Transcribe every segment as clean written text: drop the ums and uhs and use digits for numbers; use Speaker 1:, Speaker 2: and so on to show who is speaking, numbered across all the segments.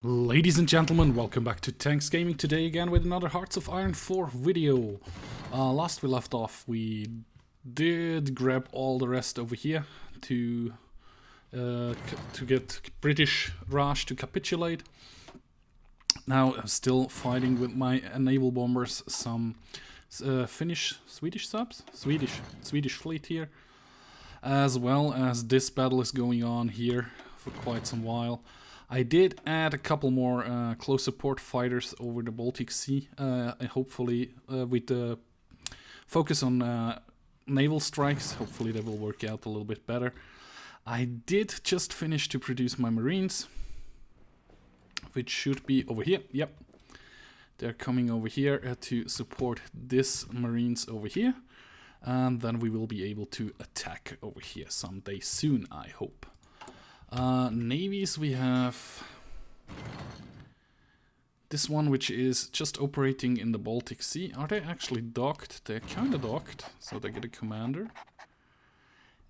Speaker 1: Ladies and gentlemen, welcome back to Tanks Gaming today again with another Hearts of Iron 4 video. Last we left off, we did grab all the rest over here to get British Raj to capitulate. Now I'm still fighting with my naval bombers some Swedish fleet here, as well as this battle is going on here for quite some while. I did add a couple more close support fighters over the Baltic Sea, and hopefully with the focus on naval strikes, hopefully that will work out a little bit better. I did just finish to produce my Marines, which should be over here. Yep, they're coming over here to support this Marines over here, and then we will be able to attack over here someday soon, I hope. Navies, we have this one, which is just operating in the Baltic Sea. Are they actually docked? They're kind of docked, so they get a commander.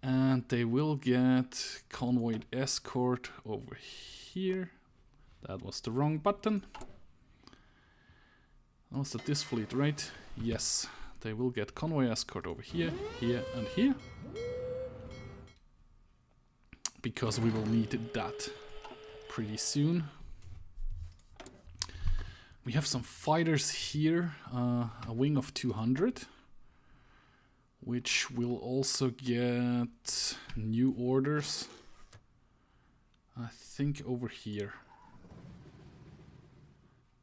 Speaker 1: And they will get convoy escort over here. That was the wrong button. Was that this fleet, right? Yes, they will get convoy escort over here, here, and here. Because we will need that pretty soon. We have some fighters here, a wing of 200, which will also get new orders, I think over here.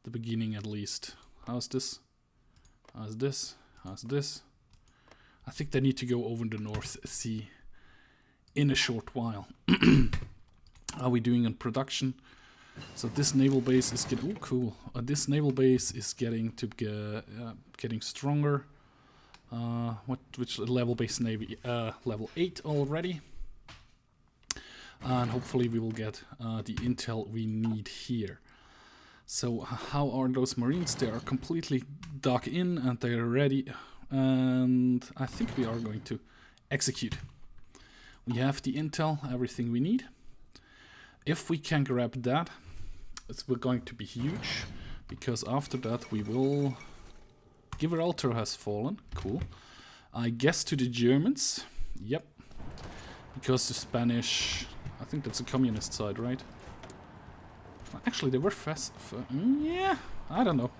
Speaker 1: The beginning at least. How's this? How's this? How's this? I think they need to go over the North Sea in a short while. How are we doing on production? So this naval base is getting cool. This naval base is getting stronger. Which level base navy? Level 8 already. And hopefully we will get the intel we need here. So how are those Marines? They are completely dug in and they are ready. And I think we are going to execute. We have the intel, everything we need. If we can grab that, it's going to be huge, because after that we will... Gibraltar has fallen, cool. I guess to the Germans, yep. Because the Spanish, I think that's a communist side, right? Actually, they were yeah, I don't know.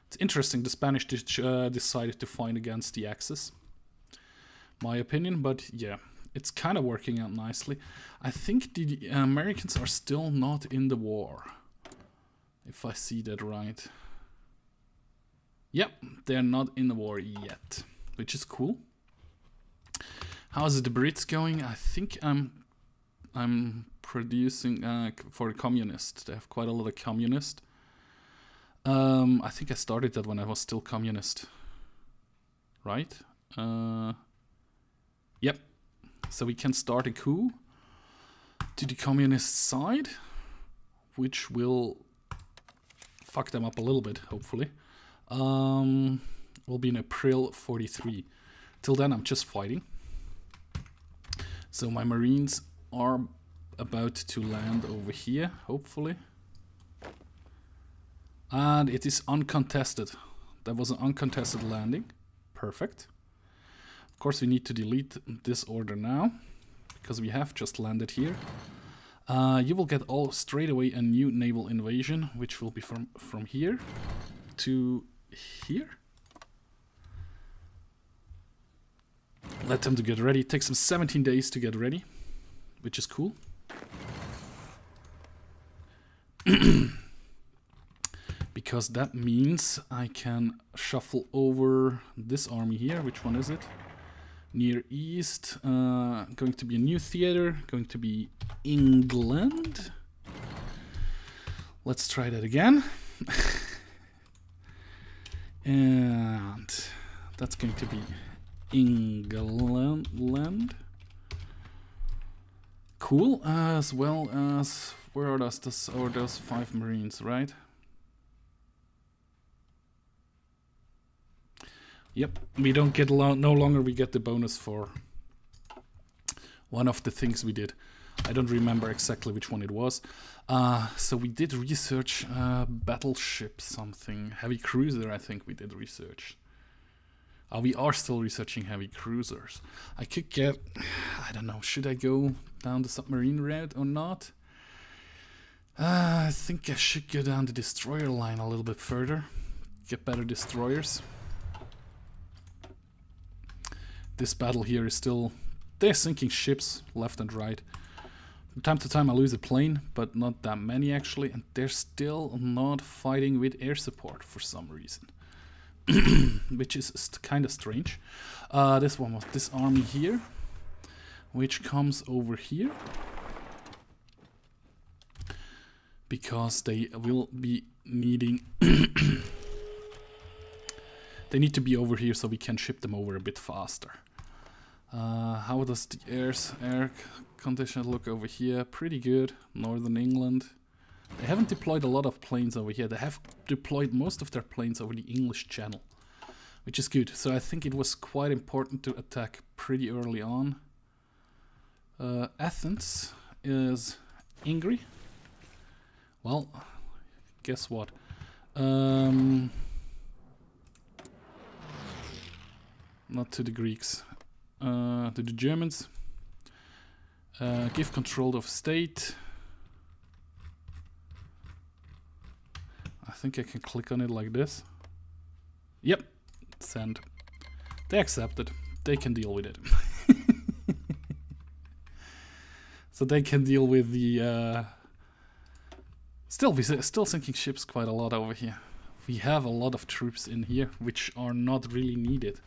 Speaker 1: It's interesting, the Spanish decided to fight against the Axis. My opinion, but yeah. It's kind of working out nicely. I think the Americans are still not in the war, if I see that right. Yep, they're not in the war yet, which is cool. How's the Brits going? I think I'm producing for a communist. They have quite a lot of communist. I think I started that when I was still communist, right? Yep. So we can start a coup to the communist side, which will fuck them up a little bit, hopefully. Will be in April 43. Till then, I'm just fighting. So my Marines are about to land over here, hopefully. And it is uncontested. That was an uncontested landing. Perfect. Of course, we need to delete this order now, because we have just landed here. You will get straight away a new naval invasion, which will be from here to here. Let them to get ready. It takes them 17 days to get ready, which is cool. Because that means I can shuffle over this army here. Which one is it? Near East, going to be a new theater, going to be England. Let's try that again. And that's going to be England. Cool, as well as, where are those 5 Marines, right? Yep, we don't get no longer we get the bonus for one of the things we did. I don't remember exactly which one it was. So we did research battleship something. Heavy cruiser, I think we did research. We are still researching heavy cruisers. I could get, I don't know, should I go down the submarine route or not? I think I should go down the destroyer line a little bit further. Get better destroyers. This battle here is still... They're sinking ships left and right. From time to time I lose a plane, but not that many actually. And they're still not fighting with air support for some reason. Which is kind of strange. This one was this army here, which comes over here. Because they will be needing... They need to be over here so we can ship them over a bit faster. How does the air condition look over here? Pretty good. Northern England. They haven't deployed a lot of planes over here. They have deployed most of their planes over the English Channel, which is good. So I think it was quite important to attack pretty early on. Athens is angry. Well, guess what? Not to the Greeks. To the Germans. Give control of state. I think I can click on it like this. Yep. Send. They accepted. They can deal with it. So they can deal with the... Still sinking ships quite a lot over here. We have a lot of troops in here, which are not really needed.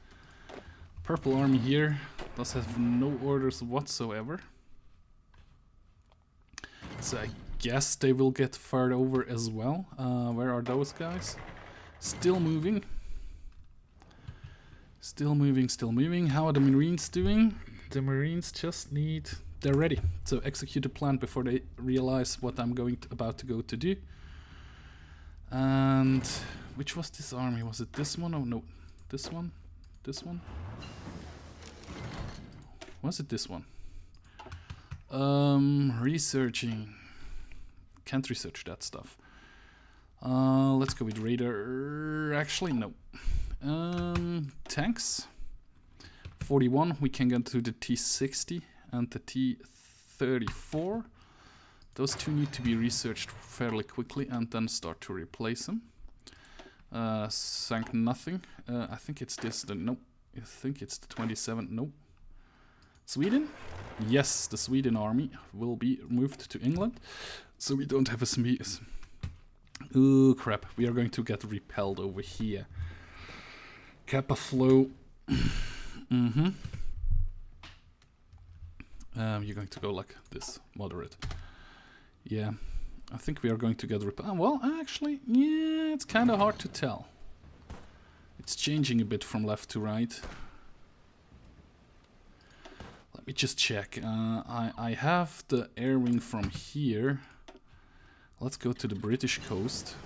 Speaker 1: Purple army here does have no orders whatsoever. So I guess they will get fired over as well. Where are those guys? Still moving. Still moving, still moving. How are the Marines doing? The Marines just need... They're ready. So execute a plan before they realize what I'm about to go to do. And... which was this army? Was it this one? Oh no. This one? This one? Was it this one? Researching. Can't research that stuff. Let's go with radar. Actually, no. Tanks. 41. We can get to the T-60 and the T-34. Those two need to be researched fairly quickly and then start to replace them. Sank nothing. I think it's this. Nope. I think it's the 27. Nope. Sweden? Yes, the Sweden army will be moved to England. So we don't have a smears. Ooh, crap. We are going to get repelled over here. Kappa flow. You're going to go like this. Moderate. Yeah. I think we are going to get repelled. Well, actually, yeah, it's kind of hard to tell. It's changing a bit from left to right. Let me just check. I have the air wing from here. Let's go to the British coast.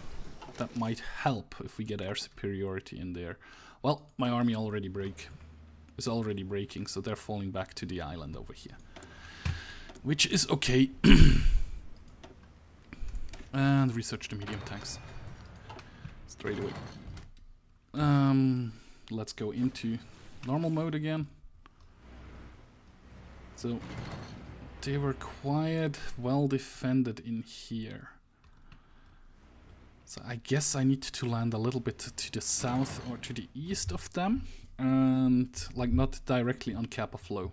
Speaker 1: That might help if we get air superiority in there. Well, my army is already breaking, so they're falling back to the island over here. Which is okay. And research the medium tanks. Straight away. Let's go into normal mode again. So, they were quite well defended in here. So I guess I need to land a little bit to the south or to the east of them. And, like, not directly on Kappa flow.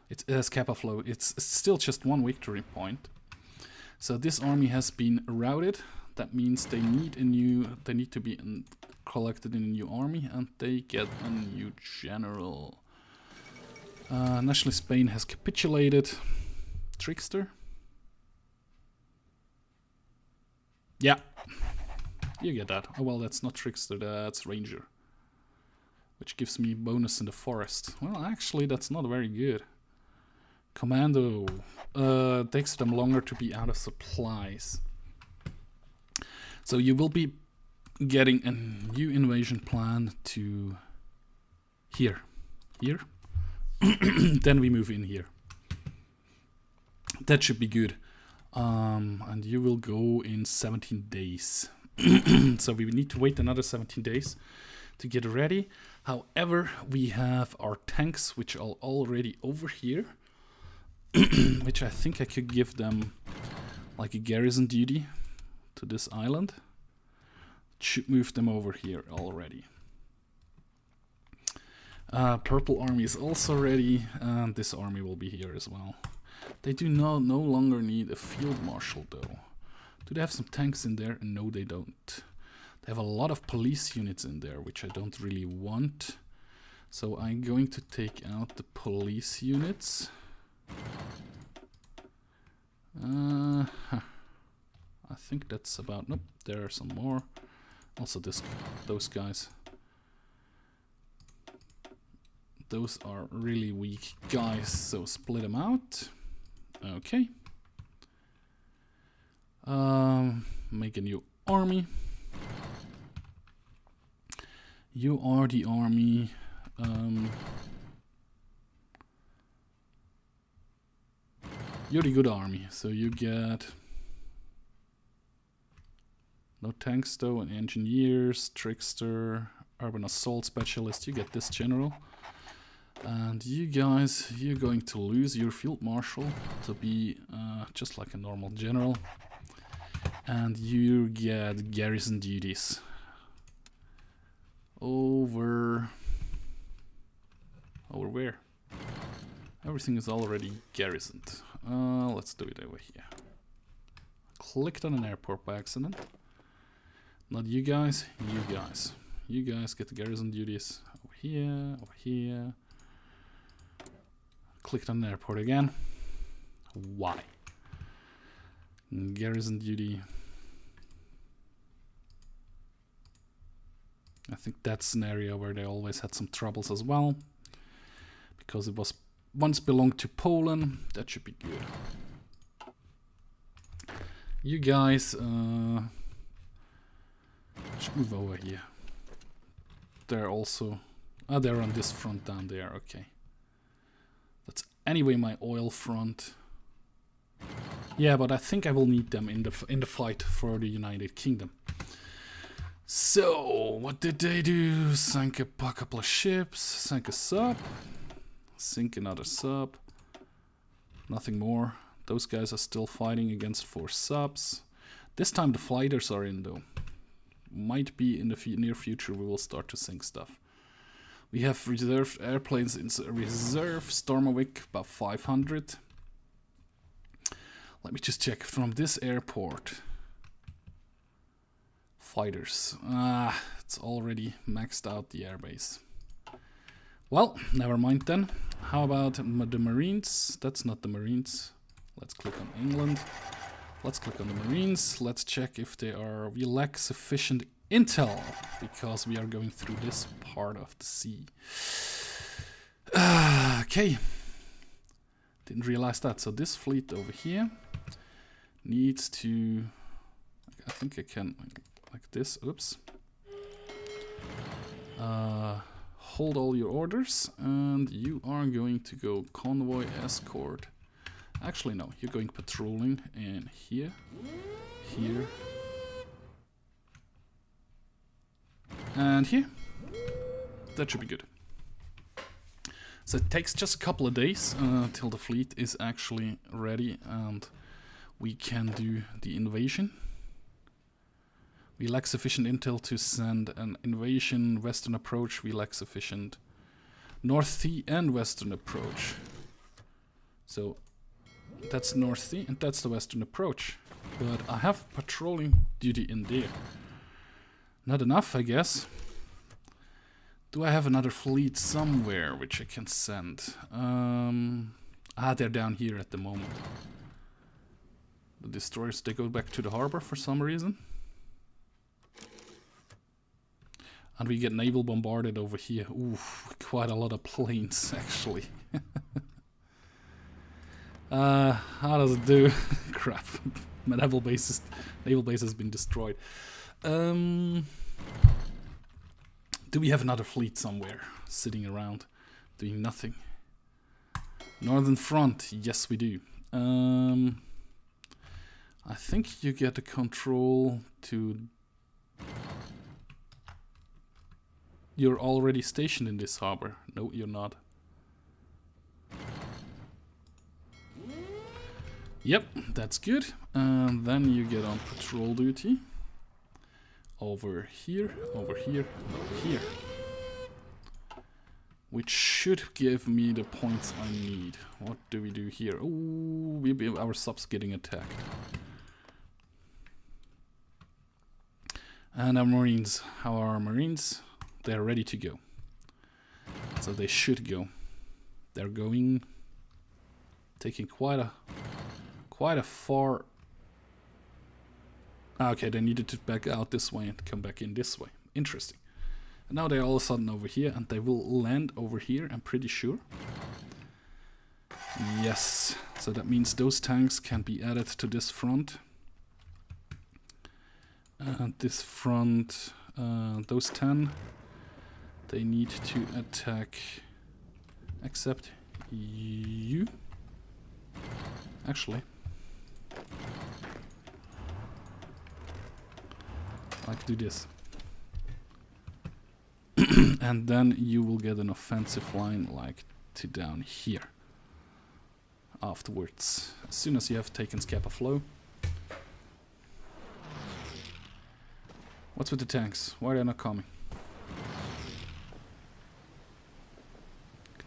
Speaker 1: It has Kappa flow. It's still just one victory point. So this army has been routed. That means they need to be collected in a new army, and they get a new general. Nationally Spain has capitulated. Trickster. Yeah. You get that. Oh well, that's not Trickster, that's Ranger. Which gives me bonus in the forest. Well, actually, that's not very good. Commando. Takes them longer to be out of supplies. So you will be getting a new invasion plan to here. Here. Then we move in here. That should be good. And you will go in 17 days. So we need to wait another 17 days to get ready. However, we have our tanks, which are already over here, which I think I could give them like a garrison duty to this island. Should move them over here already. Purple army is also ready, and this army will be here as well. They do no longer need a field marshal though. Do they have some tanks in there? No, they don't. They have a lot of police units in there, which I don't really want. So I'm going to take out the police units. I think that's about... Nope, there are some more. Also those guys. Those are really weak guys, so split them out. Okay. Make a new army. You are the army. You're the good army, so you get no tanks though, and engineers, trickster, urban assault specialist. You get this general. And you guys, you're going to lose your field marshal to be just like a normal general. And you get garrison duties. Over where? Everything is already garrisoned. Let's do it over here. Clicked on an airport by accident. Not you guys, you guys. You guys get the garrison duties over here, over here. Clicked on the airport again. Why? Garrison duty. I think that's an area where they always had some troubles as well. Because it was once belonged to Poland. That should be good. You guys should move over here. They're also... they're on this front down there, okay. That's anyway my oil front. Yeah, but I think I will need them in the fight for the United Kingdom. So, what did they do? Sank a couple of ships, sank a sub, sink another sub. Nothing more. Those guys are still fighting against 4 subs. This time the fighters are in though. Might be in the near future we will start to sink stuff. We have reserved airplanes in reserve. Stormowick, about 500. Let me just check from this airport. Fighters. It's already maxed out the airbase. Well, never mind then. How about the Marines? That's not the Marines. Let's click on England. Let's click on the Marines. Let's check if they are... We lack sufficient intel because we are going through this part of the sea. Okay. Didn't realize that. So this fleet over here needs to... I think I can... like this, oops. Hold all your orders, and you are going to go convoy escort. Actually, no, you're going patrolling in here, here, and here. That should be good. So it takes just a couple of days till the fleet is actually ready and we can do the invasion. We lack sufficient intel to send an invasion western approach. We lack sufficient north sea and western approach. So that's north sea and that's the western approach. But I have patrolling duty in there. Not enough, I guess. Do I have another fleet somewhere which I can send? They're down here at the moment. The destroyers, they go back to the harbor for some reason. And we get naval bombarded over here. Ooh, quite a lot of planes, actually. How does it do? Crap. My naval base has been destroyed. Do we have another fleet somewhere sitting around doing nothing? Northern Front, yes we do. I think you get the control to... You're already stationed in this harbor. No, you're not. Yep, that's good. And then you get on patrol duty. Over here, over here, and over here. Which should give me the points I need. What do we do here? Oh, our sub's getting attacked. And our Marines. How are our Marines? They're ready to go. So they should go. They're going... Taking quite a far... Okay, they needed to back out this way and come back in this way. Interesting. And now they're all of a sudden over here, and they will land over here, I'm pretty sure. Yes, so that means those tanks can be added to this front. And this front, those 10, they need to attack, except you. Actually. Like do this. And then you will get an offensive line like to down here. Afterwards. As soon as you have taken Scapa Flow. What's with the tanks? Why are they not coming?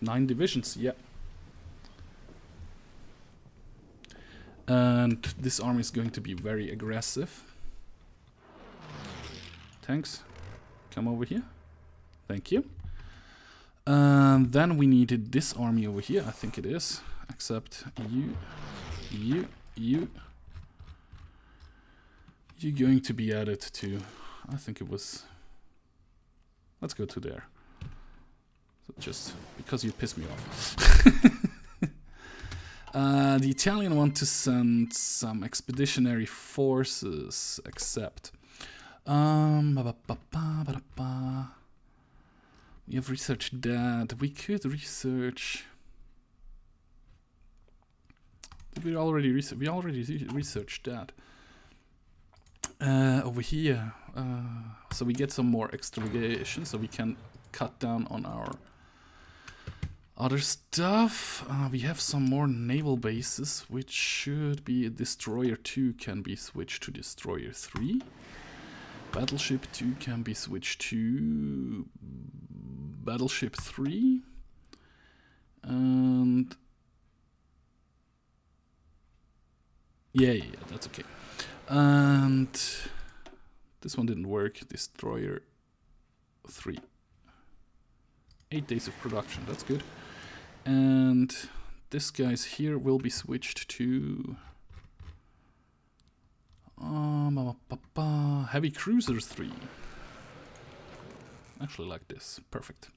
Speaker 1: 9 divisions, yeah. And this army is going to be very aggressive. Tanks, come over here. Thank you. Then we needed this army over here, I think it is. Except you. You're going to be added to... I think it was... Let's go to there. So just because you pissed me off. The Italian want to send some expeditionary forces, except... We have researched that. We could research... Did we already research? We already researched that. Over here. So we get some more extravaganation, so we can cut down on our other stuff. We have some more naval bases, which should be... Destroyer 2 can be switched to Destroyer 3. Battleship 2 can be switched to Battleship 3. And... Yeah, that's okay. And... This one didn't work. Destroyer 3. 8 days of production, that's good. And this guy's here will be switched to... Heavy Cruiser 3. Actually like this. Perfect.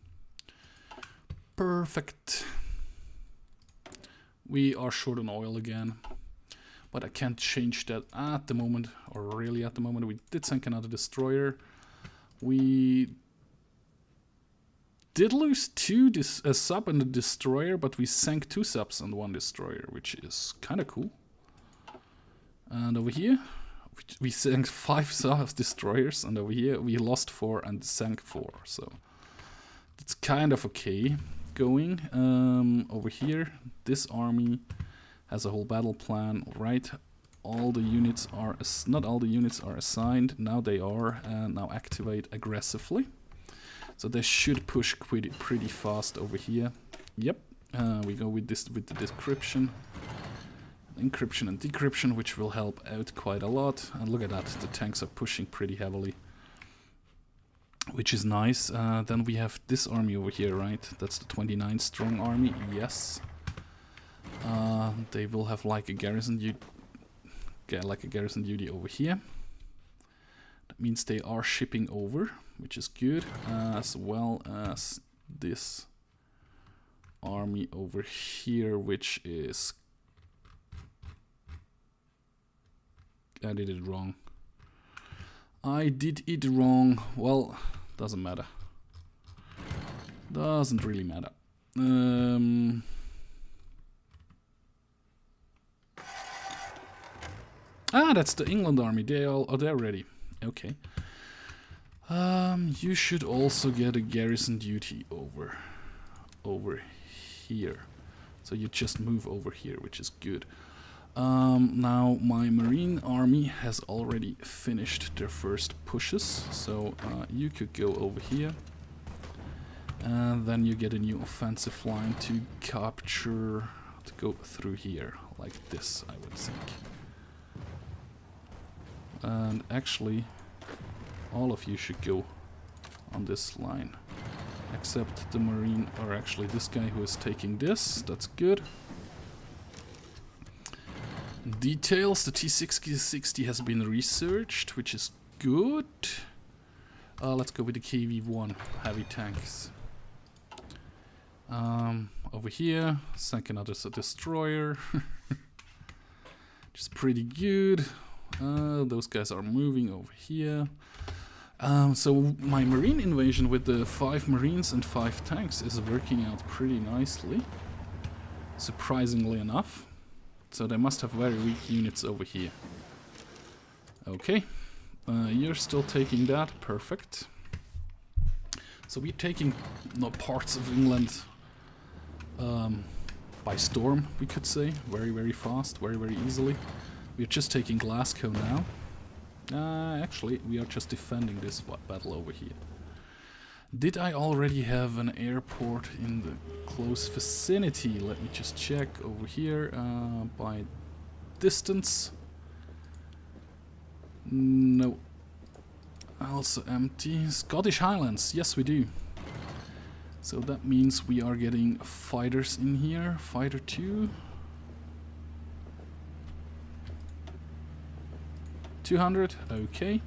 Speaker 1: Perfect. We are short on oil again. But I can't change that at the moment. Or really at the moment. We did sink another destroyer. We did lose a sub and a destroyer. But we sank 2 subs and 1 destroyer. Which is kind of cool. And over here... We sank 5 subs destroyers, and over here we lost 4 and sank 4, so it's kind of okay going. Over here, this army has a whole battle plan, right? All the units are not all the units are assigned. Now they are, and now activate aggressively. So they should push pretty fast over here. Yep, we go with this with the description. Encryption and decryption, which will help out quite a lot. And look at that, the tanks are pushing pretty heavily, which is nice. Then we have this army over here, right? That's the 29 strong army, yes. They will have like a garrison duty over here. That means they are shipping over, which is good, as well as this army over here, which is... I did it wrong. I did it wrong. Well, doesn't matter. Doesn't really matter. Ah, that's the England army. They're ready. Okay. You should also get a garrison duty over here. So you just move over here, which is good. Now my marine army has already finished their first pushes, so you could go over here. And then you get a new offensive line to capture, to go through here, like this, I would think. And actually, all of you should go on this line. Except the marine, or actually this guy who is taking this, that's good. Details, the T-60 has been researched, which is good. Let's go with the KV-1 heavy tanks. Over here, sank another destroyer. Which is pretty good. Those guys are moving over here. So my marine invasion with the 5 marines and 5 tanks is working out pretty nicely. Surprisingly enough. So they must have very weak units over here. Okay. You're still taking that. Perfect. So we're taking parts of England by storm, we could say. Very, very fast. Very, very easily. We're just taking Glasgow now. Actually, we are just defending this battle over here. Did I already have an airport in the close vicinity? Let me just check over here by distance. No. Also empty. Scottish Highlands, yes we do. So that means we are getting fighters in here. Fighter 2. 200, okay.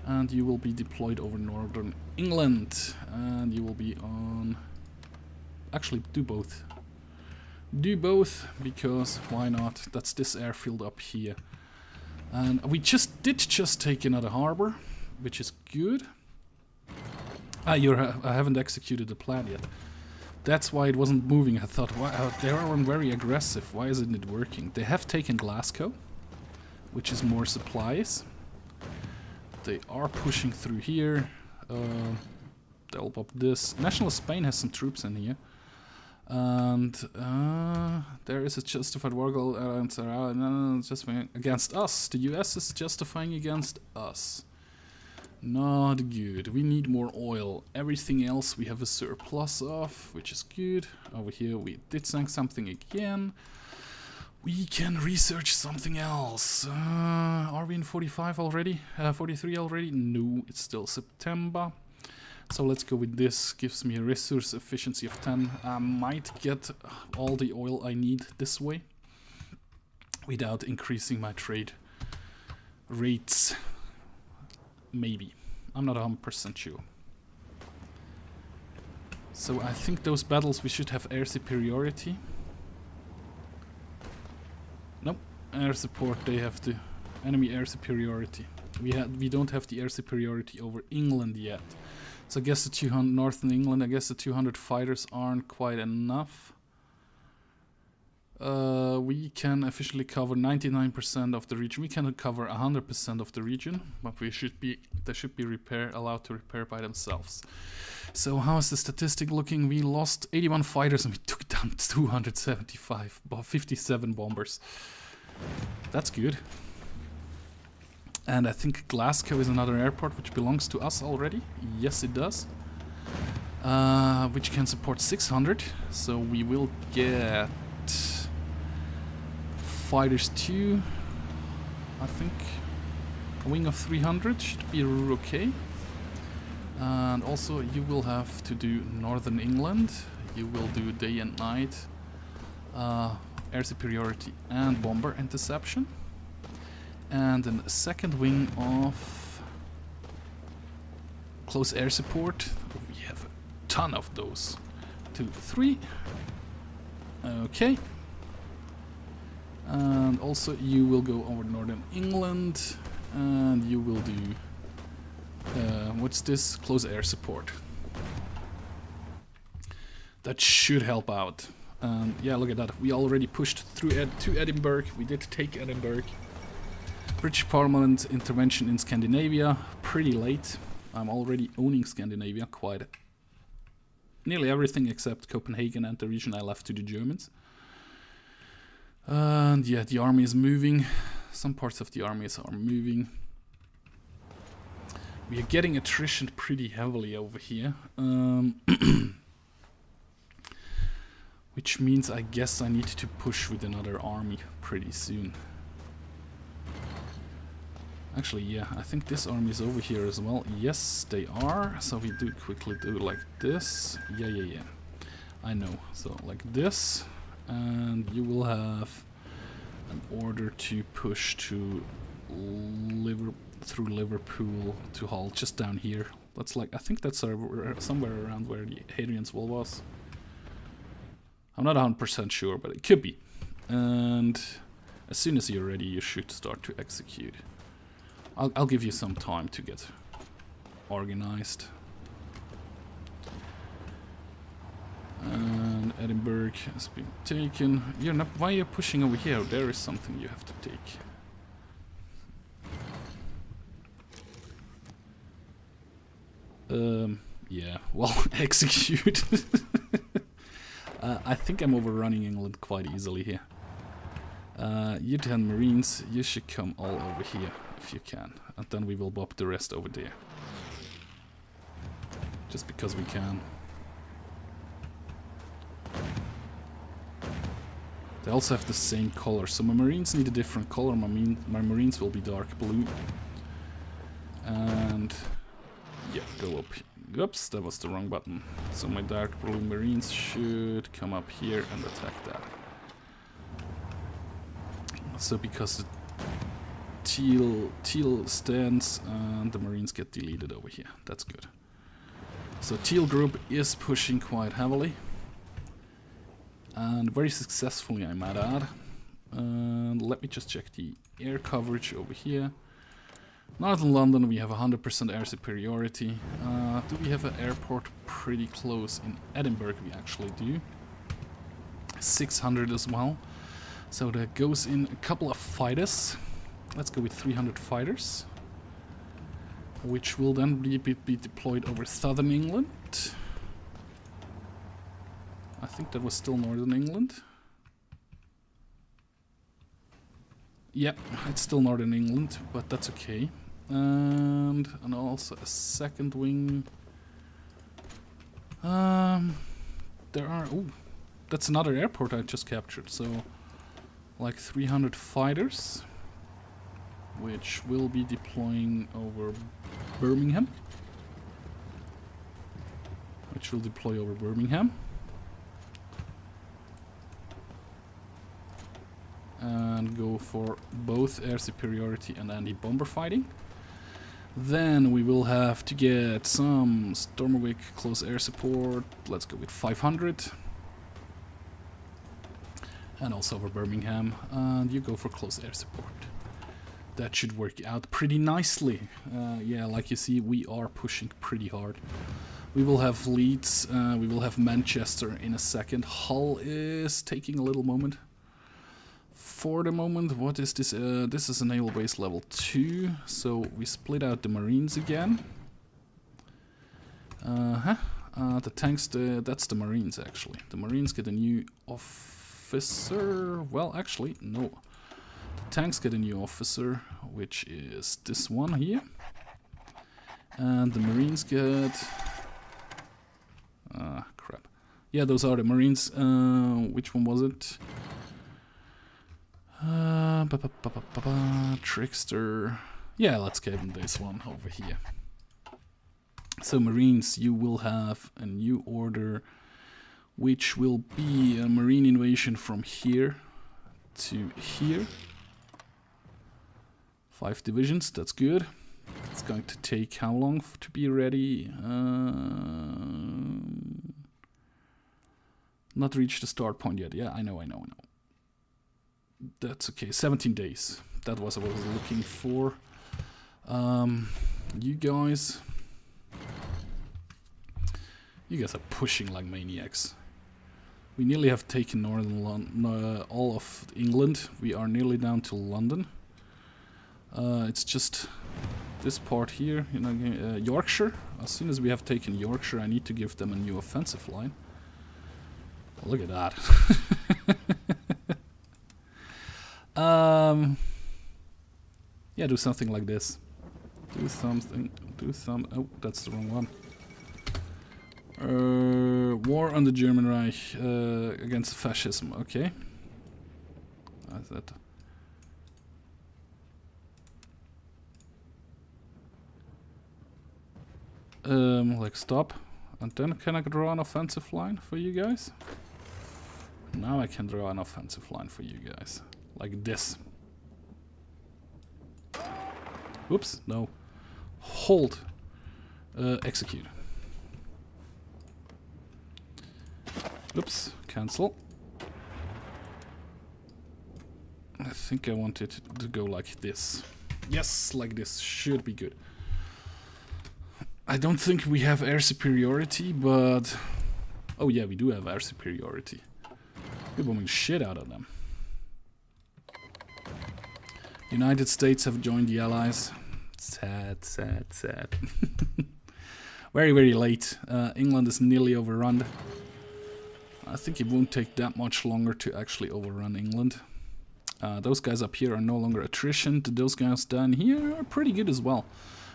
Speaker 1: And you will be deployed over northern England. And you will be on... Actually, do both. Do both, because why not? That's this airfield up here. And we did just take another harbor, which is good. I haven't executed the plan yet. That's why it wasn't moving. I thought, wow, they are very aggressive. Why isn't it working? They have taken Glasgow, which is more supplies. They are pushing through here. They'll pop this. National Spain has some troops in here. And there is a justified war goal against us. The US is justifying against us. Not good. We need more oil. Everything else we have a surplus of, which is good. Over here we did sink something again. We can research something else. Are we in 45 already? 43 already? No, it's still September. So let's go with this. Gives me a resource efficiency of 10. I might get all the oil I need this way without increasing my trade rates. Maybe. I'm not 100% sure. So I think those battles we should have air superiority. Nope. Air support, they have the enemy air superiority. We don't have the air superiority over England yet. So I guess the 200 Northern England, I guess the 200 fighters aren't quite enough. We can officially cover 99% of the region. We cannot cover 100% of the region, but they should be allowed to repair by themselves. So how is the statistic looking? We lost 81 fighters and we took down 275, 57 bombers. That's good. And I think Glasgow is another airport which belongs to us already. Yes, it does. Which can support 600. So we will get fighters 2. I think a wing of 300 should be okay. And also you will have to do Northern England. You will do day and night air superiority and bomber interception. And then a second wing of close air support. We have a ton of those. 2, 3. Okay. And also you will go over Northern England. And you will do... what's this? Close air support. That should help out. Yeah, look at that. We already pushed through to Edinburgh. We did take Edinburgh. British Parliament intervention in Scandinavia, pretty late. I'm already owning Scandinavia, quite nearly everything except Copenhagen and the region I left to the Germans. And yeah, the army is moving. Some parts of the armies are moving. We are getting attrition pretty heavily over here. Which means I guess I need to push with another army pretty soon. Actually, yeah, I think this army is over here as well. Yes, they are. So we do quickly do like this. Yeah. I know. So like this. And you will have an order to push to through Liverpool to Hull, just down here. That's like, I think that's somewhere around where the Hadrian's Wall was. I'm not 100% sure, but it could be. And as soon as you're ready, you should start to execute. I'll give you some time to get organized. And Edinburgh has been taken. You're not. Why are you pushing over here? There is something you have to take. Yeah. Well, execute. I think I'm overrunning England quite easily here. You 10 Marines, you should come all over here if you can, and then we will bob the rest over there. Just because we can. They also have the same color, so my Marines need a different color. My Marines will be dark blue. And yeah, go up. Oops, that was the wrong button. So my dark blue Marines should come up here and attack that. So because the teal stands and the Marines get deleted over here. That's good. So teal group is pushing quite heavily. And very successfully, I might add. And let me just check the air coverage over here. Northern London, we have 100% air superiority. Do we have an airport pretty close? In Edinburgh, we actually do. 600 as well. So that goes in a couple of fighters. Let's go with 300 fighters. Which will then be deployed over southern England. I think that was still northern England. Yep, it's still northern England, but that's okay. And also a second wing. There are... Oh, that's another airport I just captured. So, like 300 fighters. Which will be deploying over Birmingham. Which will deploy over Birmingham. And go for both air superiority and anti-bomber fighting. Then we will have to get some Stormwick close air support. Let's go with 500. And also over Birmingham. And you go for close air support. That should work out pretty nicely. Yeah, like you see, we are pushing pretty hard. We will have Leeds, we will have Manchester in a second. Hull is taking a little moment. For the moment, what is this? This is a naval base level 2, so we split out the Marines again. The tanks, that's the Marines actually. The Marines get a new officer. Well, actually, no. The tanks get a new officer, which is this one here. And the Marines get... crap. Yeah, those are the Marines. Which one was it? Trickster. Yeah, let's get this one over here. So Marines, you will have a new order, which will be a Marine invasion from here to here. 5 divisions, that's good. It's going to take how long to be ready? Not reached the start point yet. Yeah, I know. That's okay, 17 days. That was what I was looking for. You guys are pushing like maniacs. We nearly have taken northern London, all of England. We are nearly down to London. It's just this part here, you know, Yorkshire. As soon as we have taken Yorkshire, I need to give them a new offensive line. Look at that. Yeah, do something like this. Do some. Oh, that's the wrong one. War on the German Reich against fascism. Okay. How's that? Like stop. And then can I draw an offensive line for you guys? Now I can draw an offensive line for you guys. Like this. Oops, no. Hold. Execute. Oops, cancel. I think I want it to go like this. Yes, like this. Should be good. I don't think we have air superiority, but... Oh yeah, we do have air superiority. We're bombing shit out of them. United States have joined the Allies. Sad, sad, sad. Very, very late. England is nearly overrun. I think it won't take that much longer to actually overrun England. Those guys up here are no longer attrition. Those guys down here are pretty good as well.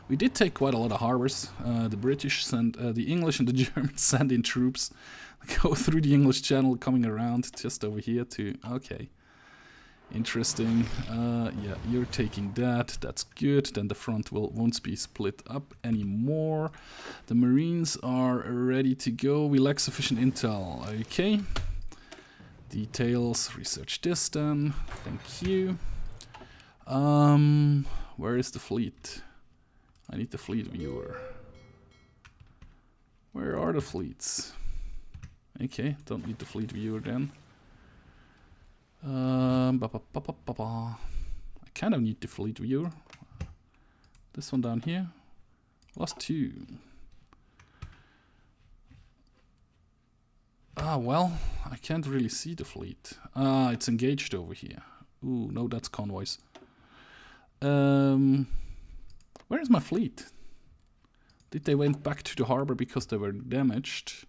Speaker 1: We did take quite a lot of harbors. The British sent, the English and the Germans send in troops. Go through the English Channel, coming around just over here to... Okay. Interesting. Yeah, you're taking that. That's good. Then the front won't be split up anymore. The Marines are ready to go. We lack sufficient intel. Okay. Details. Research this then. Thank you. Where is the fleet? I need the fleet viewer. Where are the fleets? Okay, don't need the fleet viewer then. I kind of need the fleet viewer. This one down here. Lost 2. Ah, well, I can't really see the fleet. Ah, it's engaged over here. Ooh, no, that's convoys. Where is my fleet? Did they went back to the harbor because they were damaged?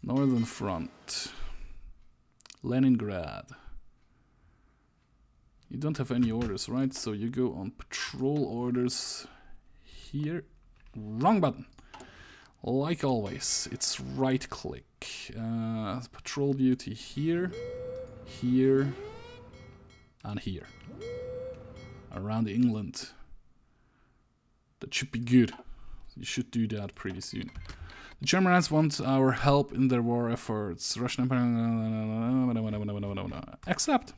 Speaker 1: Northern Front. Leningrad. You don't have any orders, right? So you go on patrol orders here. Wrong button. Like always, it's right click. Patrol duty here, here, and here. Around England. That should be good. You should do that pretty soon. The Germans want our help in their war efforts. Russian Empire... Accept.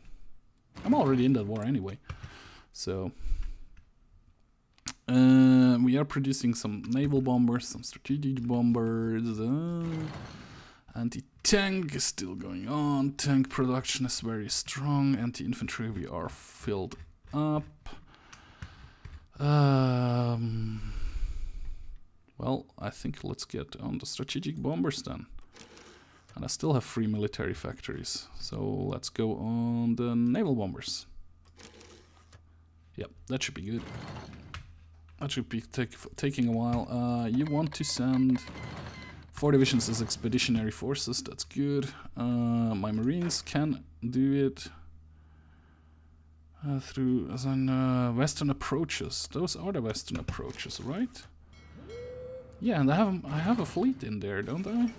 Speaker 1: I'm already in that war anyway. So... we are producing some naval bombers, some strategic bombers. Anti-tank is still going on. Tank production is very strong. Anti-infantry we are filled up. Well, I think let's get on the strategic bombers then. And I still have 3 military factories. So let's go on the naval bombers. Yep, that should be good. That should be taking a while. You want to send 4 divisions as expeditionary forces. That's good. My Marines can do it. Through as in western approaches. Those are the western approaches, right? Yeah, and I have a fleet in there, don't I?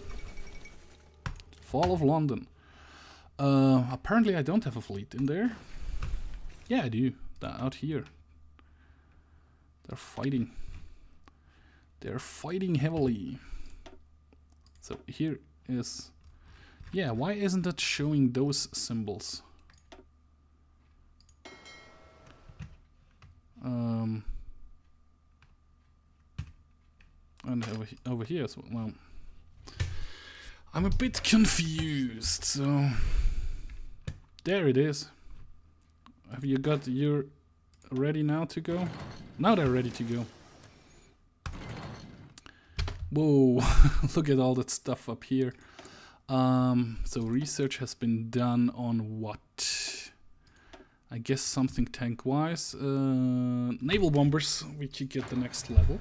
Speaker 1: Fall of London. Apparently I don't have a fleet in there. Yeah, I do. Out here. They're fighting. They're fighting heavily. So here is... Yeah, why isn't it showing those symbols? And over here as well. I'm a bit confused, so... There it is. Have you got your... ready now to go? Now they're ready to go. Whoa, look at all that stuff up here. So research has been done on what? I guess something tank-wise. Naval bombers, we could get the next level,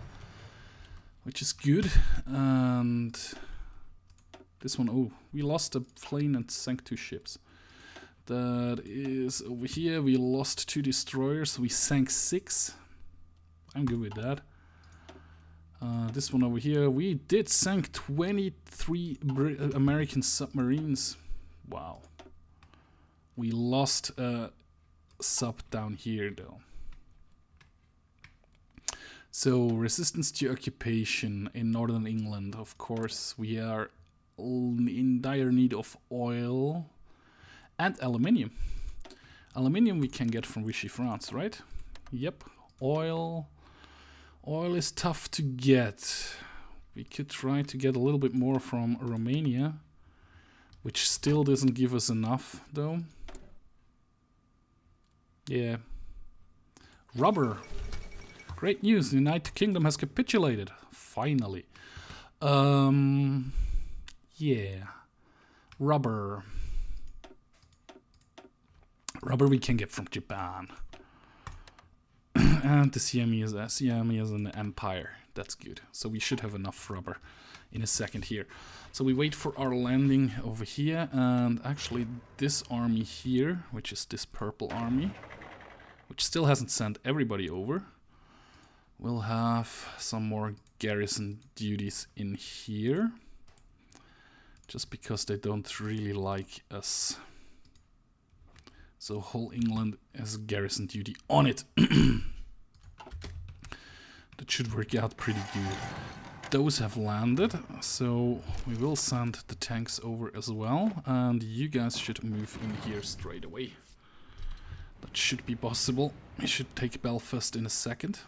Speaker 1: which is good. And this one, oh, we lost a plane and sank 2 ships. That is over here. We lost 2 destroyers. We sank 6. I'm good with that. This one over here, we did sank 23 American submarines. Wow. We lost a sub down here though. So resistance to occupation in northern England. Of course, we are in dire need of oil and aluminium. Aluminium we can get from Vichy, France, right? Yep. Oil is tough to get. We could try to get a little bit more from Romania, which still doesn't give us enough though. Yeah. Rubber. Great news, the United Kingdom has capitulated. Finally. Yeah. Rubber. Rubber we can get from Japan. And the Siam is an empire. That's good. So we should have enough rubber in a second here. So we wait for our landing over here, and actually this army here, which is this purple army, which still hasn't sent everybody over, will have some more garrison duties in here, just because they don't really like us. So whole England has garrison duty on it. That should work out pretty good. Those have landed, so we will send the tanks over as well, and you guys should move in here straight away. That should be possible. We should take Belfast in a second.